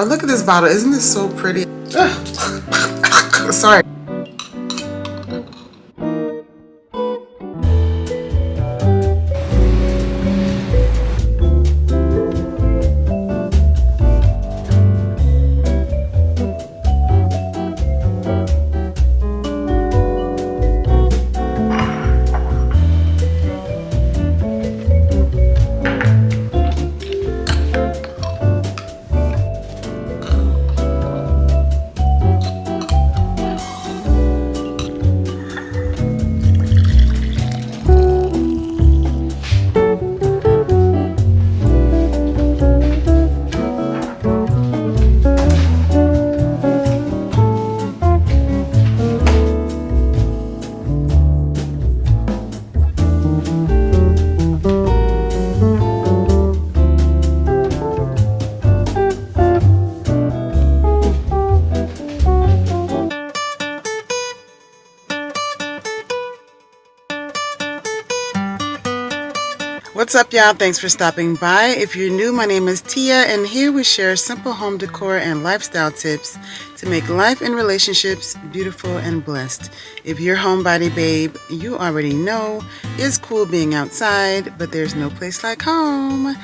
Oh, look at this bottle. Isn't this so pretty? Sorry. What's up, y'all? Thanks for stopping by. If you're new, my name is Tia, and here we share simple home decor and lifestyle tips to make life and relationships beautiful and blessed. If you're homebody babe, you already know it's cool being outside, but there's no place like home.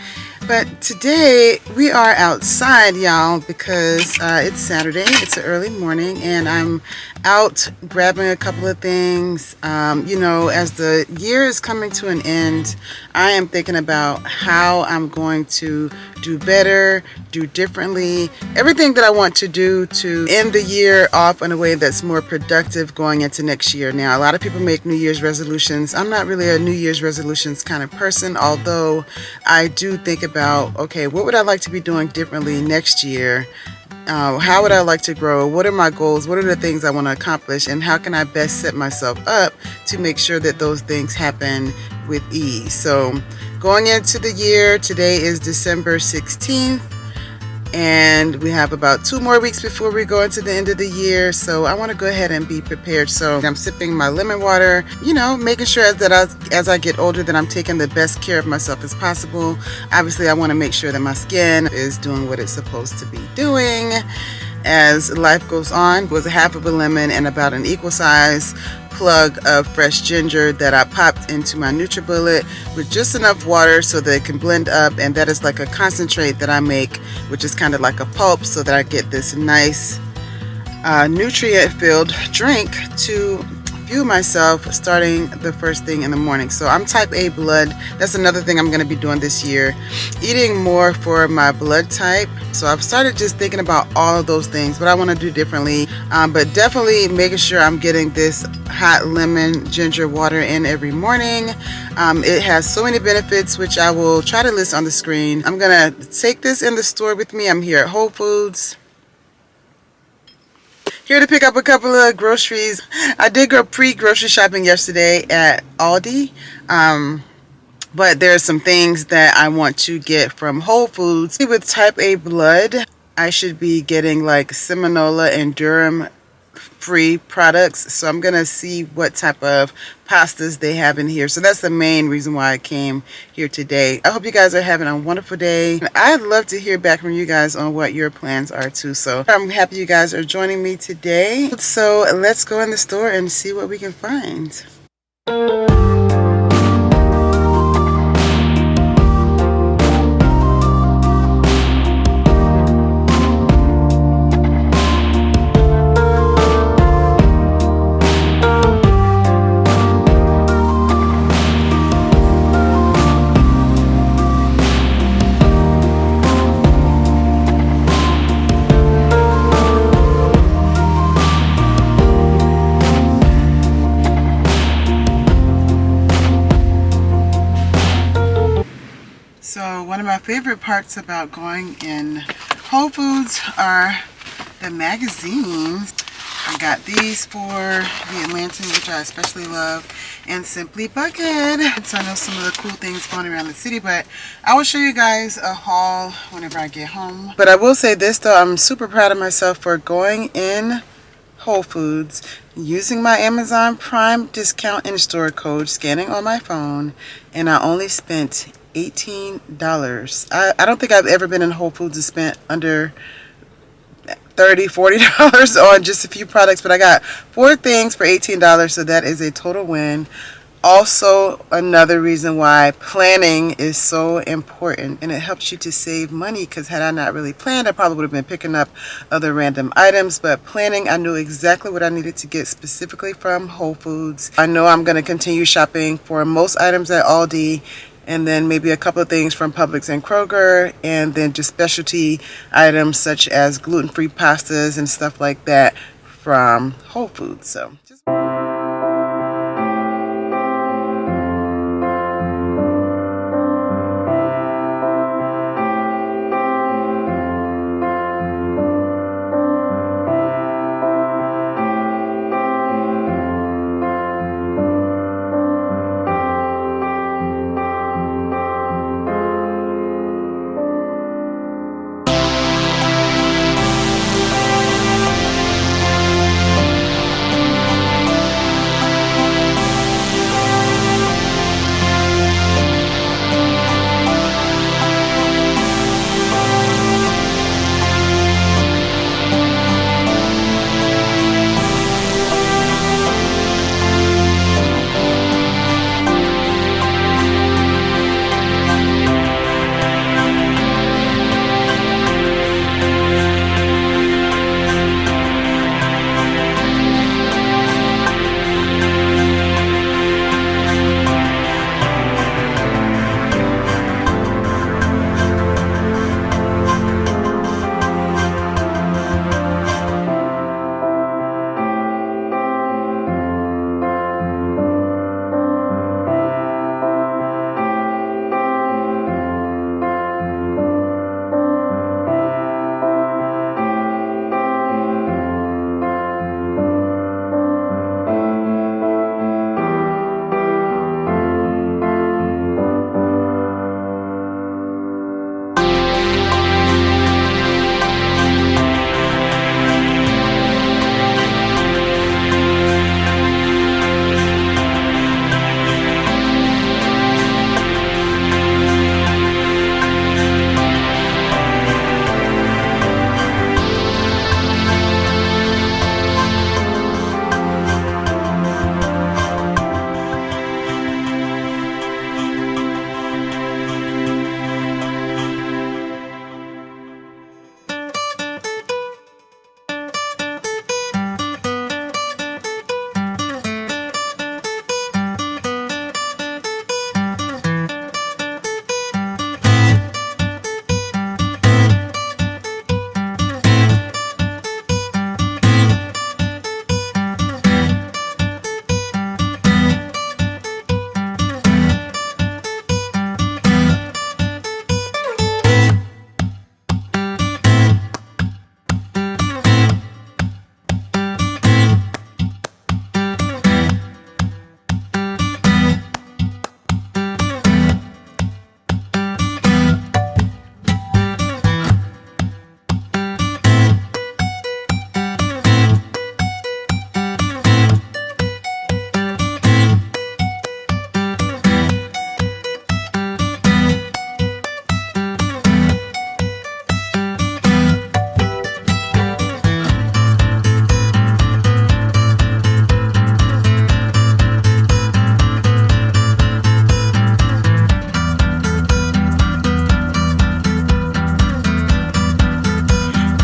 But today we are outside, y'all, because it's Saturday. It's an early morning, and I'm out grabbing a couple of things. You know, as the year is coming to an end, I am thinking about how I'm going to do better, do differently, everything that I want to do to end the year off in a way that's more productive going into next year. Now, a lot of people make New Year's resolutions. I'm not really a New Year's resolutions kind of person, although I do think about, okay, what would I like to be doing differently next year? How would I like to grow? What are my goals? What are the things I want to accomplish? And how can I best set myself up to make sure that those things happen with ease? So going into the year, today is December 16th. And we have about 2 more weeks before we go into the end of the year. So I want to go ahead and be prepared. So I'm sipping my lemon water, you know, making sure that as I get older that I'm taking the best care of myself as possible. Obviously, I want to make sure that my skin is doing what it's supposed to be doing. As life goes on, it was a half of a lemon and about an equal size plug of fresh ginger that I popped into my NutriBullet with just enough water so that it can blend up, and that is like a concentrate that I make, which is kind of like a pulp, so that I get this nice nutrient-filled drink to fuel myself starting the first thing in the morning. So I'm type A blood. That's another thing I'm going to be doing this year, eating more for my blood type. So I've started just thinking about all of those things, what I want to do differently, but definitely making sure I'm getting this hot lemon ginger water in every morning. It has so many benefits, which I will try to list on the screen. I'm going to take this in the store with me. I'm here at Whole Foods, here to pick up a couple of groceries. I did go pre-grocery shopping yesterday at Aldi, but there's some things that I want to get from Whole Foods. With type A blood, I should be getting like Salmonella and Durham free products, so I'm gonna see what type of pastas they have in here. So that's the main reason why I came here today. I hope you guys are having a wonderful day. I'd love to hear back from you guys on what your plans are too, so I'm happy you guys are joining me today. So let's go in the store and see what we can find. So one of my favorite parts about going in Whole Foods are the magazines. I got these for the Atlantic, which I especially love, and Simply Bucket. So I know some of the cool things going around the city, but I will show you guys a haul whenever I get home. But I will say this though, I'm super proud of myself for going in Whole Foods, using my Amazon Prime discount in-store code, scanning on my phone, and I only spent $18. I don't think I've ever been in Whole Foods and spent under $30, $40 on just a few products, but I got 4 things for $18, so that is a total win. Also, another reason why planning is so important, and it helps you to save money, because had I not really planned, I probably would have been picking up other random items. But planning, I knew exactly what I needed to get specifically from Whole Foods. I know I'm going to continue shopping for most items at Aldi, and then maybe a couple of things from Publix and Kroger, and then just specialty items such as gluten-free pastas and stuff like that from Whole Foods. So just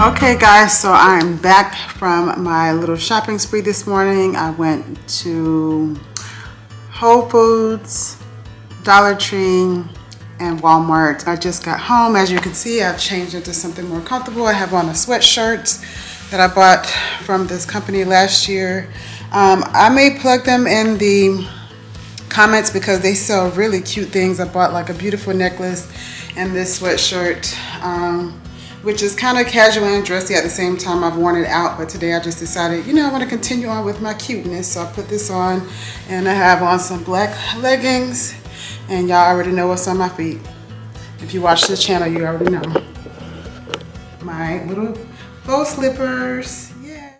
okay guys, so I'm back from my little shopping spree this morning. I went to Whole Foods, Dollar Tree, and Walmart. I just got home. As you can see, I've changed into something more comfortable. I have on a sweatshirt that I bought from this company last year. I may plug them in the comments because they sell really cute things. I bought like a beautiful necklace and this sweatshirt, which is kind of casual and dressy at the same time. I've worn it out, but today I just decided, you know, I want to continue on with my cuteness. So I put this on, and I have on some black leggings, and y'all already know what's on my feet. If you watch the channel, you already know. My little faux slippers, yeah.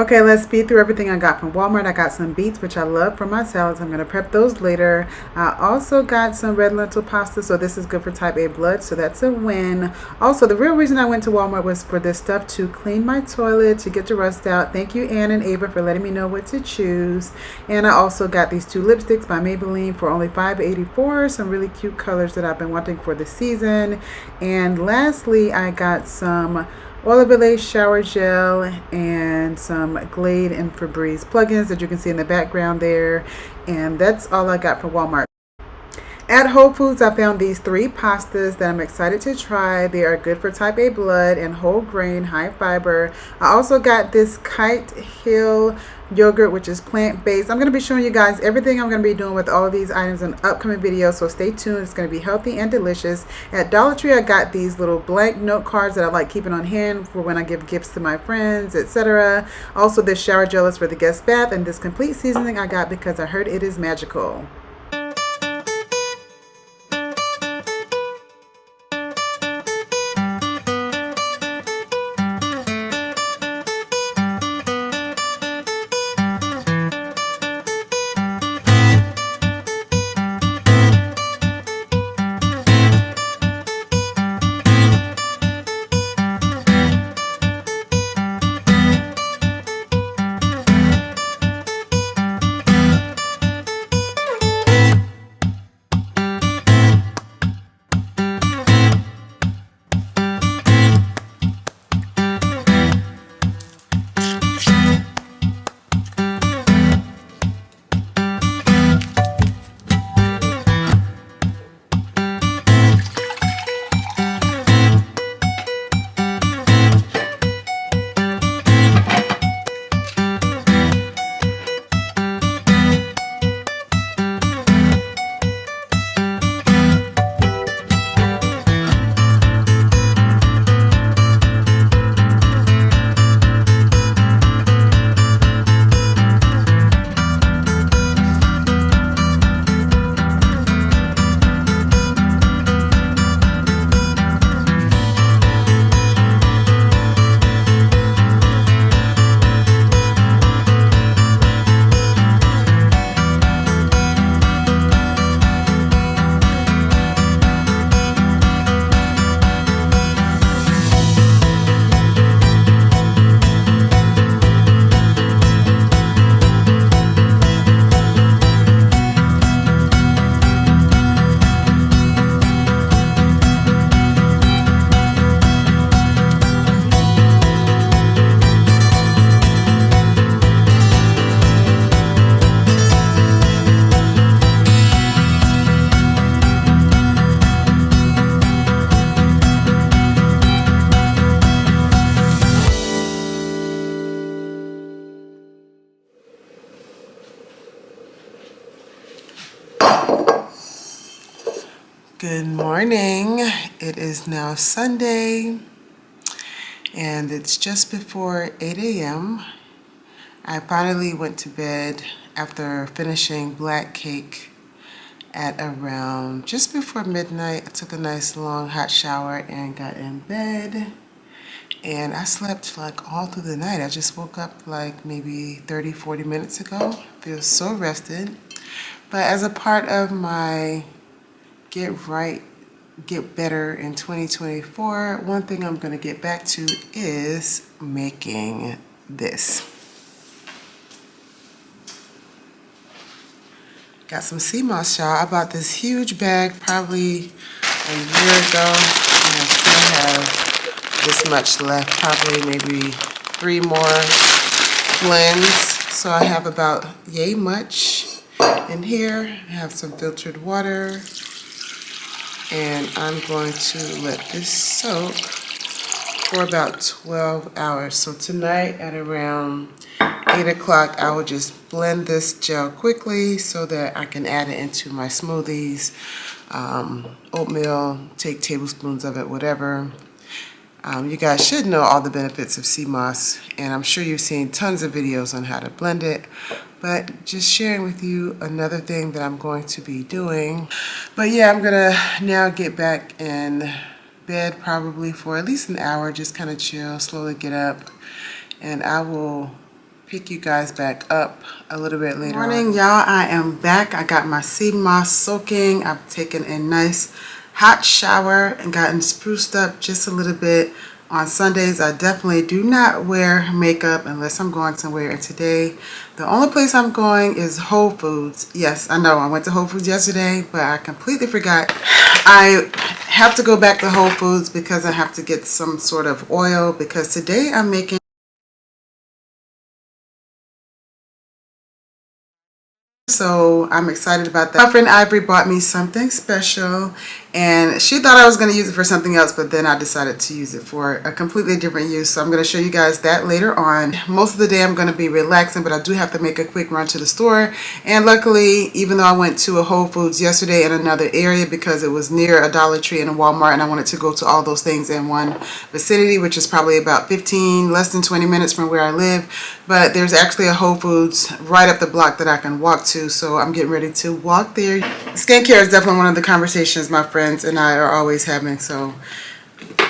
Okay, let's speed through everything I got from Walmart. I got some beets, which I love for my salads. I'm going to prep those later. I also got some red lentil pasta, so this is good for type A blood, so that's a win. Also, the real reason I went to Walmart was for this stuff to clean my toilet, to get the rust out. Thank you, Ann and Ava, for letting me know what to choose. And I also got these two lipsticks by Maybelline for only $5.84. Some really cute colors that I've been wanting for the season. And lastly, I got some oil based shower gel and some Glade and Febreze plugins that you can see in the background there. And that's all I got from Walmart. At Whole Foods, I found these three pastas that I'm excited to try. They are good for type A blood and whole grain, high fiber. I also got this Kite Hill yogurt, which is plant-based. I'm going to be showing you guys everything I'm going to be doing with all of these items in upcoming videos, so stay tuned. It's going to be healthy and delicious. At Dollar Tree, I got these little blank note cards that I like keeping on hand for when I give gifts to my friends, etc. Also, this shower gel is for the guest bath, and this complete seasoning I got because I heard it is magical. Good morning. It is now Sunday and it's just before 8 a.m. I finally went to bed after finishing black cake at around just before midnight. I took a nice long hot shower and got in bed, and I slept like all through the night. I just woke up like maybe 30-40 minutes ago. Feel so rested. But as a part of my get right, get better in 2024, one thing I'm going to get back to is making this. Got some sea moss, y'all. I bought this huge bag probably a year ago, and I still have this much left, probably maybe 3 more blends. So I have about yay much in here. I have some filtered water, and I'm going to let this soak for about 12 hours. So tonight at around 8 o'clock, I will just blend this gel quickly so that I can add it into my smoothies, oatmeal, take tablespoons of it, whatever. You guys should know all the benefits of sea moss, and I'm sure you've seen tons of videos on how to blend it, but just sharing with you another thing that I'm going to be doing. But yeah, I'm gonna now get back in bed probably for at least an hour, just kind of chill, slowly get up, and I will pick you guys back up a little bit later. Good morning, y'all. I am back. I got my sea moss soaking. I've taken a nice hot shower and gotten spruced up just a little bit. On Sundays, I definitely do not wear makeup unless I'm going somewhere. And today, the only place I'm going is Whole Foods. Yes, I know I went to Whole Foods yesterday, but I completely forgot. I have to go back to Whole Foods because I have to get some sort of oil, because today I'm making. So I'm excited about that. My friend Ivory bought me something special, and she thought I was going to use it for something else, but then I decided to use it for a completely different use. So I'm going to show you guys that later on. Most of the day I'm going to be relaxing, but I do have to make a quick run to the store. And luckily, even though I went to a Whole Foods yesterday in another area because it was near a Dollar Tree and a Walmart, and I wanted to go to all those things in one vicinity, which is probably about less than 20 minutes from where I live. But there's actually a Whole Foods right up the block that I can walk to. So I'm getting ready to walk there. Skincare is definitely one of the conversations my friends and I are always having. So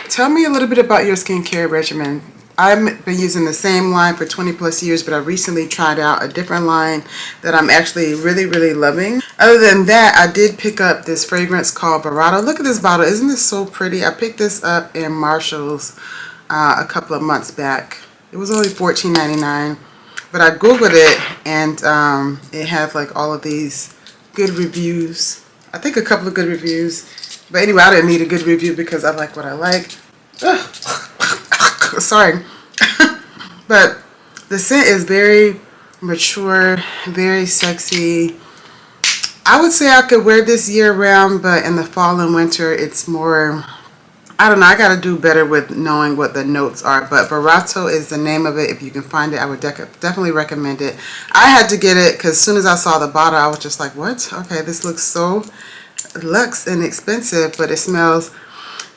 tell me a little bit about your skincare regimen. I've been using the same line for 20 plus years, but I recently tried out a different line that I'm actually really loving. Other than that, I did pick up this fragrance called Verato. Look at this bottle. Isn't this so pretty? I picked this up in Marshall's a couple of months back. It was only $14.99. But I Googled it, and it had like all of these good reviews. I think a couple of good reviews. But anyway, I didn't need a good review because I like what I like. Sorry. But the scent is very mature, very sexy. I would say I could wear this year round, but in the fall and winter, it's more... I don't know, I gotta do better with knowing what the notes are, but Verato is the name of it. If you can find it, I would definitely recommend it. I had to get it because as soon as I saw the bottle, I was just like, what? Okay, this looks so luxe and expensive, but it smells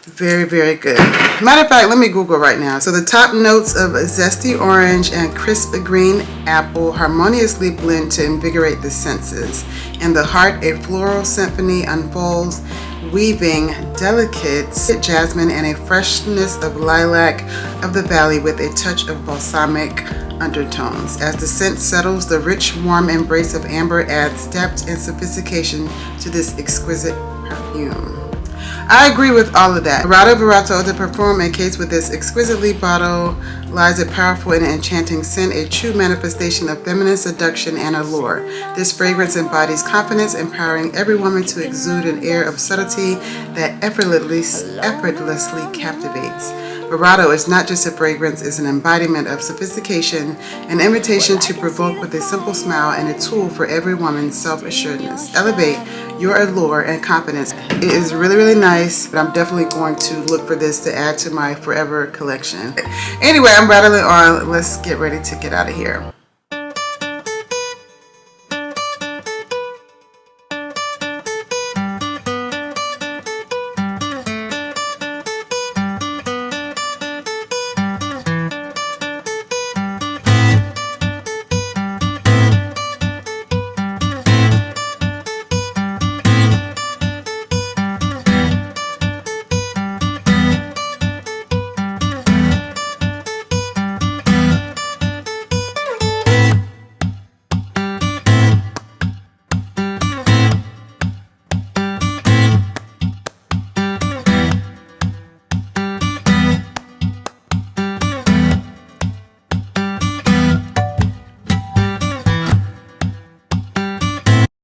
very good. Matter of fact, let me Google right now. So the top notes of zesty orange and crisp green apple harmoniously blend to invigorate the senses. In the heart, a floral symphony unfolds, weaving delicate jasmine and a freshness of lilac of the valley with a touch of balsamic undertones. As the scent settles, the rich, warm embrace of amber adds depth and sophistication to this exquisite perfume. I agree with all of that. Verato, to perform a case with this exquisitely bottle, lies a powerful and enchanting scent, a true manifestation of feminine seduction and allure. This fragrance embodies confidence, empowering every woman to exude an air of subtlety that effortlessly captivates. Verato is not just a fragrance, it's an embodiment of sophistication, an invitation to provoke with a simple smile, and a tool for every woman's self-assuredness. Elevate your allure and confidence. It is really nice, but I'm definitely going to look for this to add to my forever collection. Anyway, I'm rattling on. Let's get ready to get out of here.